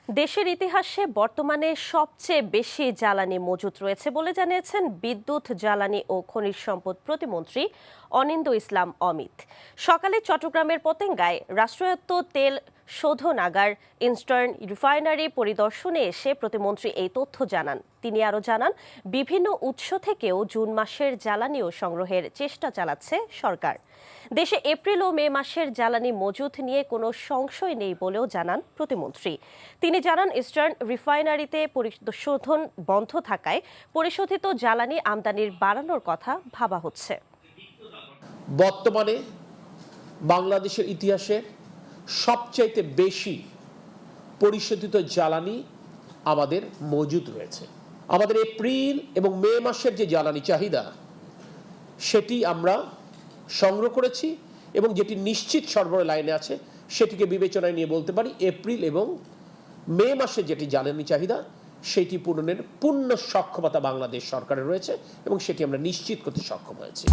দেশের ইতিহাসে বর্তমানে সবচেয়ে বেশি জ্বালানি মজুত রয়েছে বলে জানিয়েছেন বিদ্যুৎ, জ্বালানি ও খনিজ সম্পদ প্রতিমন্ত্রী অনিন্দ্য ইসলাম অমিত। সকালে চট্টগ্রামের পতেঙ্গায় রাষ্ট্রায়ত্ত তেল শোধনাগার ইস্টার্ন রিফাইনারি পরিদর্শনে এসে প্রতিমন্ত্রী এই তথ্য জানান। তিনি আরও জানান, বিভিন্ন উৎস থেকেও জুন মাসের জ্বালানি ও সংগ্রহের চেষ্টা চালাচ্ছে সরকার। দেশে এপ্রিল ও মে মাসের জ্বালানি মজুত নিয়ে কোনো সংশয় নেই বলেও জানান প্রতিমন্ত্রী। তিনি জানান, ইস্টার্ন রিফাইনারিতে পরিশোধন বন্ধ থাকায় পরিশোধিত জ্বালানি আমদানির বাড়ানোর কথা ভাবা হচ্ছে। বর্তমানে বাংলাদেশের ইতিহাসে সবচাইতে বেশি পরিশোধিত জ্বালানি আমাদের মজুদ রয়েছে। আমাদের এপ্রিল এবং মে মাসের যে জ্বালানি চাহিদা সেটি আমরা সংগ্রহ করেছি এবং যেটি নিশ্চিত সরবরাহ লাইনে আছে সেটিকে বিবেচনায় নিয়ে বলতে পারি এপ্রিল এবং মে মাসে যেটি জ্বালানি চাহিদা সেটি পূরণের পূর্ণ সক্ষমতা বাংলাদেশ সরকারের রয়েছে এবং সেটি আমরা নিশ্চিত করতে সক্ষম হয়েছি।